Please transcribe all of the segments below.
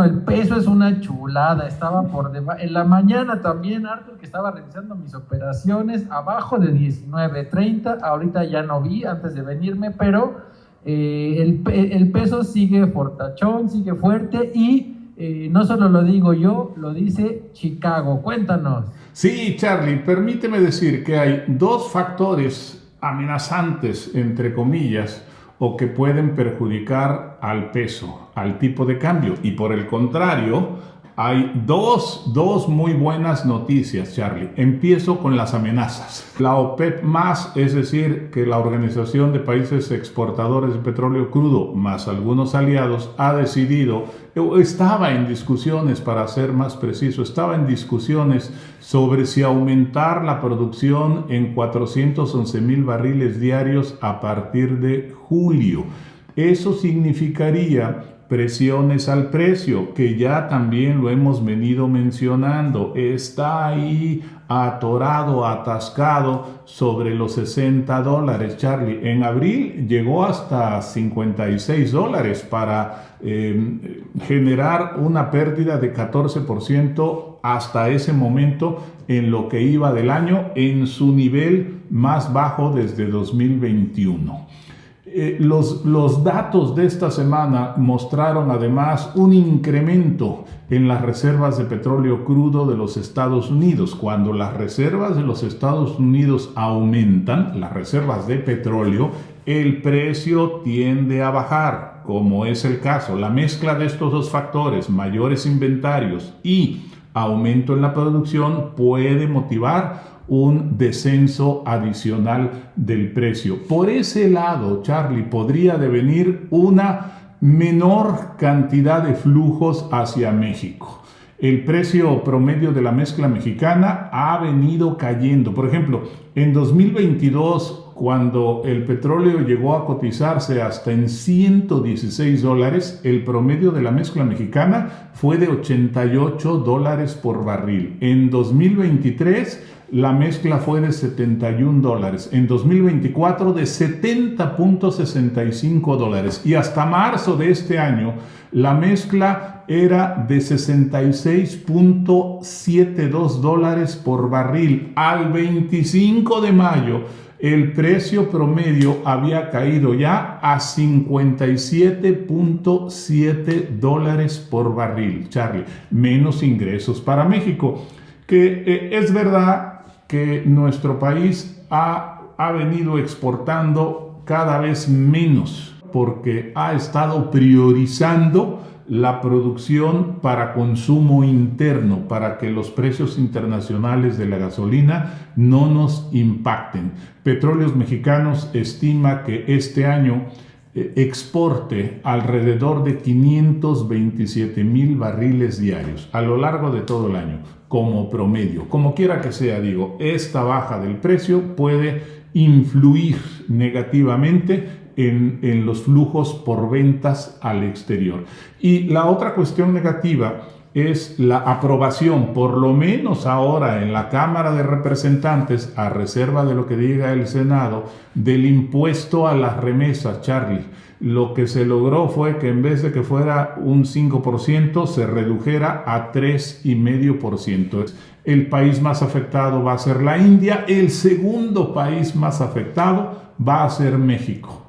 El peso es una chulada, estaba por debajo. En la mañana también, Arthur, que estaba revisando mis operaciones, abajo de 19.30. Ahorita ya no vi antes de venirme, pero el peso sigue fortachón, sigue fuerte y no solo lo digo yo, lo dice Chicago. Cuéntanos. Sí, Charlie, permíteme decir que hay dos factores amenazantes, entre comillas, o que pueden perjudicar al peso, al tipo de cambio. Y por el contrario, hay dos muy buenas noticias, Charlie. Empiezo con las amenazas. La OPEP más, es decir, que la Organización de Países Exportadores de Petróleo Crudo, más algunos aliados, ha decidido, estaba en discusiones, para ser más preciso, estaba en discusiones sobre si aumentar la producción en 411,000 barriles diarios a partir de julio. Eso significaría presiones al precio, que ya también lo hemos venido mencionando. Está ahí atorado, atascado sobre los $60, Charlie. En abril llegó hasta $56 para generar una pérdida de 14% hasta ese momento en lo que iba del año, en su nivel más bajo desde 2021. Los datos de esta semana mostraron además un incremento en las reservas de petróleo crudo de los Estados Unidos. Cuando las reservas de los Estados Unidos aumentan, las reservas de petróleo, el precio tiende a bajar, como es el caso. La mezcla de estos dos factores, mayores inventarios y aumento en la producción, puede motivar un descenso adicional del precio. Por ese lado, Charlie, podría devenir una menor cantidad de flujos hacia México. El precio promedio de la mezcla mexicana ha venido cayendo. Por ejemplo, en 2022, cuando el petróleo llegó a cotizarse hasta en $116, el promedio de la mezcla mexicana fue de $88 por barril. En 2023, la mezcla fue de $71. En 2024, de $70.65. Y hasta marzo de este año, la mezcla era de $66.72 por barril. Al 25 de mayo, el precio promedio había caído ya a $57.7 por barril, Charlie. Menos ingresos para México. Que es verdad que nuestro país ha venido exportando cada vez menos, porque ha estado priorizando la producción para consumo interno, para que los precios internacionales de la gasolina no nos impacten. Petróleos Mexicanos estima que este año exporte alrededor de 527,000 barriles diarios a lo largo de todo el año, como promedio. Como quiera que sea, digo, esta baja del precio puede influir negativamente en los flujos por ventas al exterior. Y la otra cuestión negativa es la aprobación, por lo menos ahora en la Cámara de Representantes, a reserva de lo que diga el Senado, del impuesto a las remesas, Charlie. Lo que se logró fue que en vez de que fuera un 5%, se redujera a 3,5%. El país más afectado va a ser la India, el segundo país más afectado va a ser México.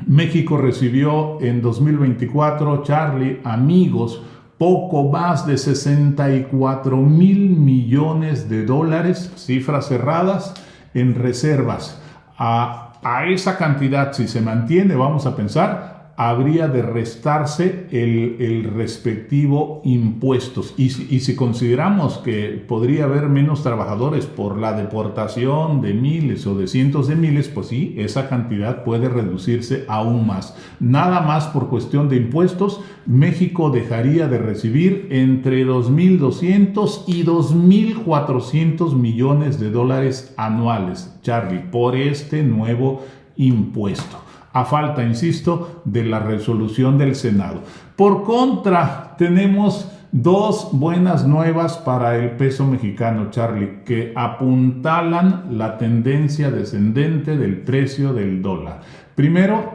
México recibió en 2024, Charlie, amigos, poco más de $64,000 millones, cifras cerradas, en reservas. A esa cantidad, si se mantiene, vamos a pensar, habría de restarse el respectivo impuestos. Y si consideramos que podría haber menos trabajadores por la deportación de miles o de cientos de miles, pues sí, esa cantidad puede reducirse aún más. Nada más por cuestión de impuestos, México dejaría de recibir entre 2.200 y 2.400 millones de dólares anuales, Charlie, por este nuevo impuesto. A falta, insisto, de la resolución del Senado. Por contra, tenemos dos buenas nuevas para el peso mexicano, Charlie, que apuntalan la tendencia descendente del precio del dólar. Primero,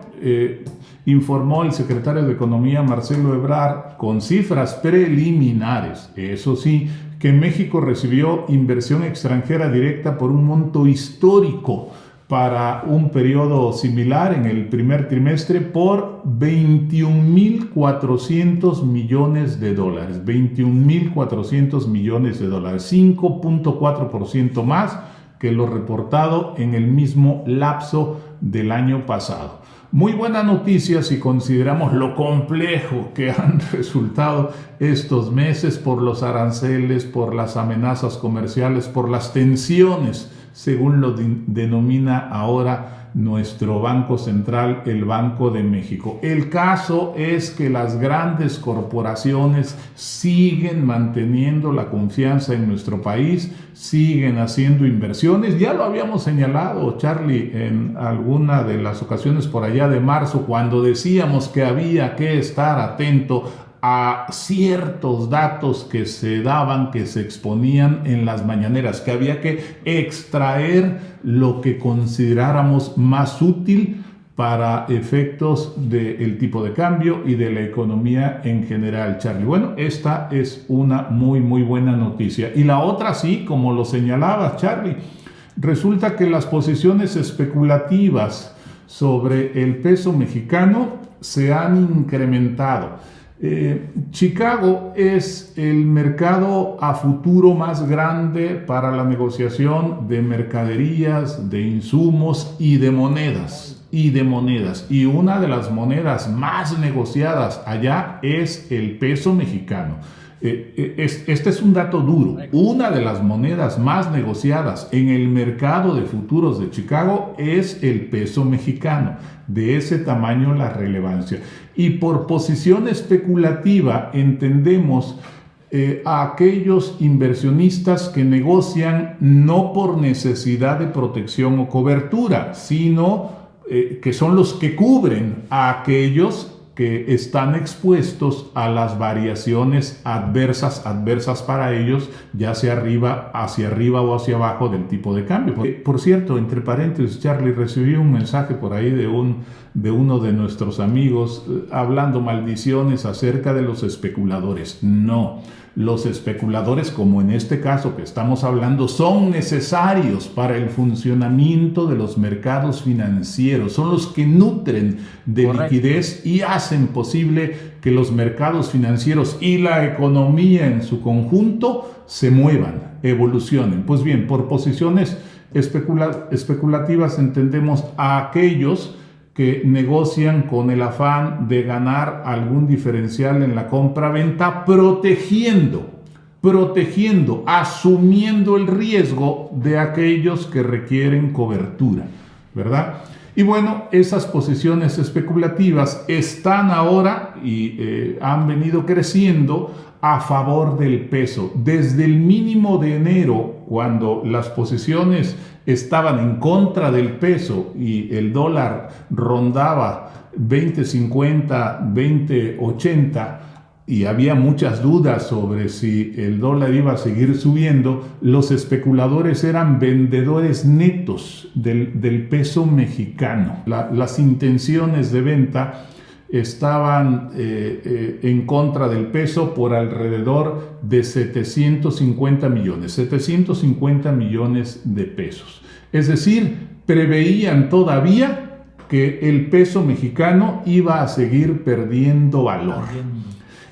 informó el secretario de Economía Marcelo Ebrard con cifras preliminares, eso sí, que México recibió inversión extranjera directa por un monto histórico para un periodo similar en el primer trimestre por 21.400 millones de dólares. 21.400 millones de dólares, 5.4% más que lo reportado en el mismo lapso del año pasado. Muy buena noticia si consideramos lo complejo que han resultado estos meses por los aranceles, por las amenazas comerciales, por las tensiones, según lo denomina ahora nuestro Banco Central, el Banco de México. El caso es que las grandes corporaciones siguen manteniendo la confianza en nuestro país, siguen haciendo inversiones. Ya lo habíamos señalado, Charlie, en alguna de las ocasiones por allá de marzo, cuando decíamos que había que estar atento a ciertos datos que se daban, que se exponían en las mañaneras, que había que extraer lo que consideráramos más útil para efectos del tipo de cambio y de la economía en general, Charlie. Bueno, esta es una muy buena noticia. Y la otra, sí, como lo señalabas, Charlie, resulta que las posiciones especulativas sobre el peso mexicano se han incrementado. Chicago es el mercado a futuro más grande para la negociación de mercaderías, de insumos y de monedas. Y una de las monedas más negociadas allá es el peso mexicano. Este es un dato duro. Una de las monedas más negociadas en el mercado de futuros de Chicago es el peso mexicano. De ese tamaño la relevancia. Y por posición especulativa entendemos a aquellos inversionistas que negocian no por necesidad de protección o cobertura, sino que son los que cubren a aquellos que están expuestos a las variaciones adversas para ellos, ya sea hacia arriba o hacia abajo del tipo de cambio. Por cierto, entre paréntesis, Charlie, recibí un mensaje por ahí de uno de nuestros amigos hablando maldiciones acerca de los especuladores. No, los especuladores, como en este caso que estamos hablando, son necesarios para el funcionamiento de los mercados financieros. Son los que nutren de liquidez y hacen posible que los mercados financieros y la economía en su conjunto se muevan, evolucionen. Pues bien, por posiciones especulativas entendemos a aquellos que negocian con el afán de ganar algún diferencial en la compra-venta, protegiendo, asumiendo el riesgo de aquellos que requieren cobertura, ¿verdad? Y bueno, esas posiciones especulativas están ahora y han venido creciendo a favor del peso. Desde el mínimo de enero, cuando las posiciones estaban en contra del peso y el dólar rondaba 20.50, 20.80 y había muchas dudas sobre si el dólar iba a seguir subiendo, los especuladores eran vendedores netos del peso mexicano. Las intenciones de venta estaban en contra del peso por alrededor de 750 millones de pesos. Es decir, preveían todavía que el peso mexicano iba a seguir perdiendo valor.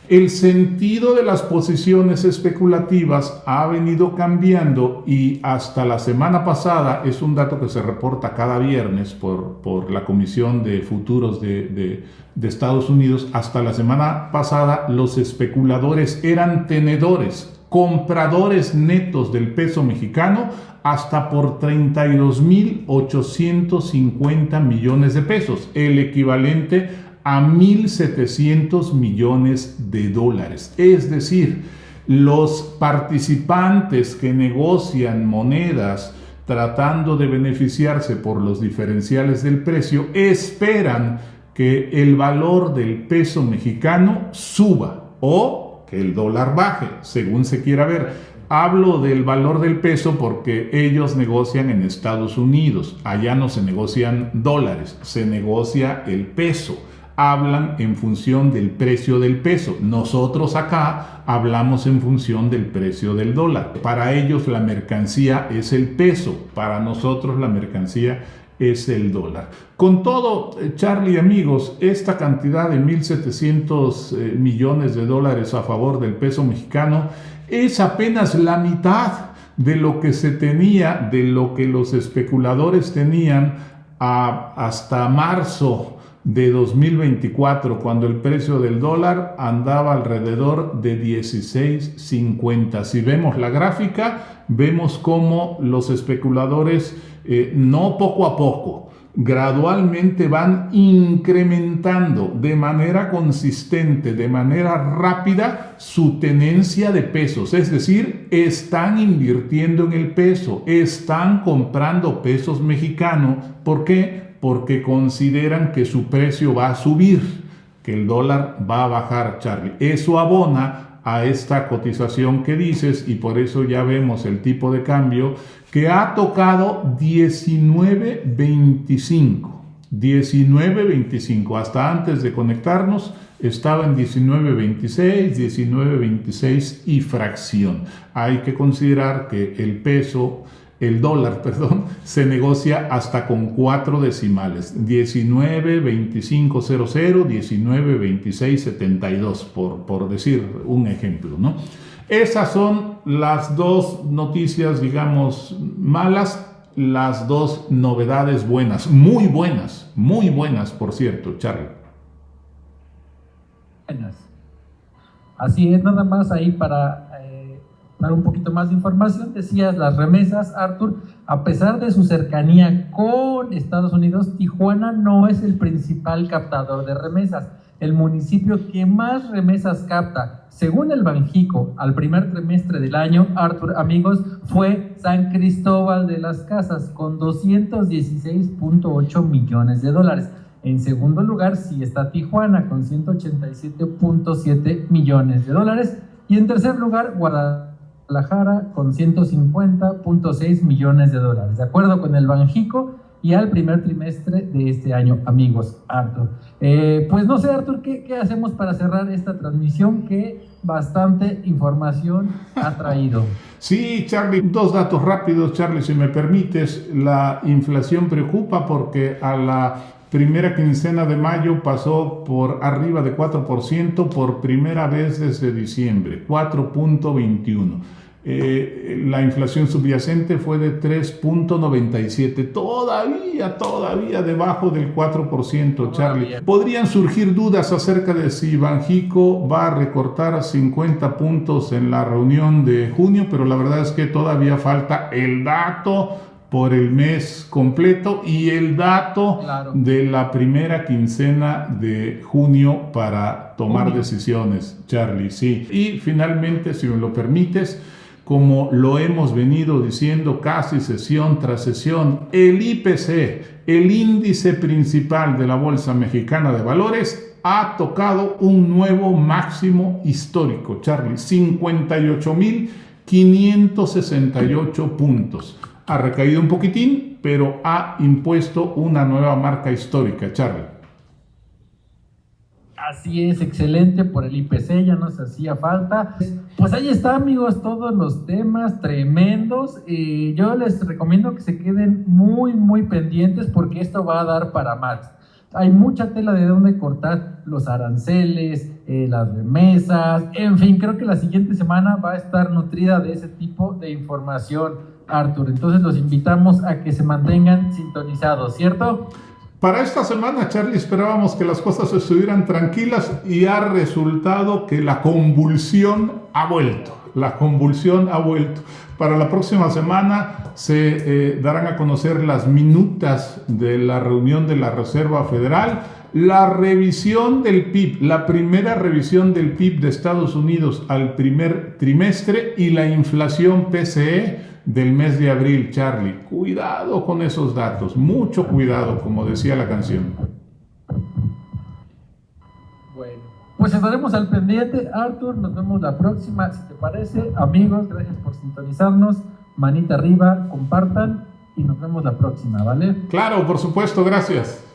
El sentido de las posiciones especulativas ha venido cambiando y hasta la semana pasada, es un dato que se reporta cada viernes por la Comisión de Futuros de Estados Unidos, hasta la semana pasada los especuladores eran tenedores, compradores netos del peso mexicano hasta por 32.850 millones de pesos, el equivalente a 1.700 millones de dólares. Es decir, los participantes que negocian monedas tratando de beneficiarse por los diferenciales del precio esperan que el valor del peso mexicano suba o que el dólar baje, según se quiera ver. Hablo del valor del peso porque ellos negocian en Estados Unidos. Allá no se negocian dólares, se negocia el peso. hablan en función del precio del peso. Nosotros acá hablamos en función del precio del dólar. Para ellos la mercancía es el peso, para nosotros la mercancía es el dólar. Con todo, Charlie, amigos, esta cantidad de 1.700 millones de dólares a favor del peso mexicano es apenas la mitad de lo que se tenía, de lo que los especuladores tenían hasta marzo de 2024, cuando el precio del dólar andaba alrededor de 16.50. Si vemos la gráfica, vemos cómo los especuladores, no poco a poco, gradualmente van incrementando de manera consistente, de manera rápida, su tenencia de pesos. Es decir, están invirtiendo en el peso, están comprando pesos mexicanos. ¿Por qué? Porque consideran que su precio va a subir, que el dólar va a bajar, Charlie. Eso abona a esta cotización que dices, y por eso ya vemos el tipo de cambio que ha tocado 19.25. 19.25. Hasta antes de conectarnos estaba en 19.26, 19.26 y fracción. Hay que considerar que el dólar, se negocia hasta con 4 decimales, 19.2500, 19.2672, por decir un ejemplo, ¿no? Esas son las dos noticias, digamos, malas, las dos novedades buenas, muy buenas, por cierto, Charlie. Buenas. Así es, nada más ahí para dar un poquito más de información. Decías, las remesas, Arthur, a pesar de su cercanía con Estados Unidos, Tijuana no es el principal captador de remesas. El municipio que más remesas capta, según el Banjico, al primer trimestre del año, Arthur, amigos, fue San Cristóbal de las Casas, con 216.8 millones de dólares. En segundo lugar, sí está Tijuana, con 187.7 millones de dólares. Y en tercer lugar, Guadalajara, con 150.6 millones de dólares, de acuerdo con el Banjico, y al primer trimestre de este año, amigos, Arthur. Pues no sé, Arthur, ¿qué hacemos para cerrar esta transmisión que bastante información ha traído? Sí, Charlie, dos datos rápidos, Charlie, si me permites. La inflación preocupa porque a la primera quincena de mayo pasó por arriba de 4% por primera vez desde diciembre, 4.21%. La inflación subyacente fue de 3.97%, todavía debajo del 4%, Charlie. Podrían surgir dudas acerca de si Banjico va a recortar 50 puntos en la reunión de junio, pero la verdad es que todavía falta el dato por el mes completo y el dato de la primera quincena de junio para tomar decisiones, Charlie, sí. Y finalmente, si me lo permites, como lo hemos venido diciendo casi sesión tras sesión, el IPC, el índice principal de la Bolsa Mexicana de Valores, ha tocado un nuevo máximo histórico, Charlie, 58.568 puntos. Ha recaído un poquitín, pero ha impuesto una nueva marca histórica, Charlie. Así es, excelente por el IPC, ya nos hacía falta. Pues ahí está, amigos, todos los temas tremendos. Yo les recomiendo que se queden muy pendientes porque esto va a dar para más. Hay mucha tela de dónde cortar, los aranceles, las remesas, en fin, creo que la siguiente semana va a estar nutrida de ese tipo de información, Arthur. Entonces los invitamos a que se mantengan sintonizados, ¿cierto? Para esta semana, Charlie, esperábamos que las cosas estuvieran tranquilas y ha resultado que la convulsión ha vuelto. Para la próxima semana se darán a conocer las minutas de la reunión de la Reserva Federal, la revisión del PIB, la primera revisión del PIB de Estados Unidos al primer trimestre y la inflación PCE del mes de abril, Charlie. Cuidado con esos datos, mucho cuidado, como decía la canción. Bueno, pues estaremos al pendiente, Arthur. Nos vemos la próxima, si te parece. Amigos, gracias por sintonizarnos. Manita arriba, compartan y nos vemos la próxima, ¿vale? Claro, por supuesto, gracias.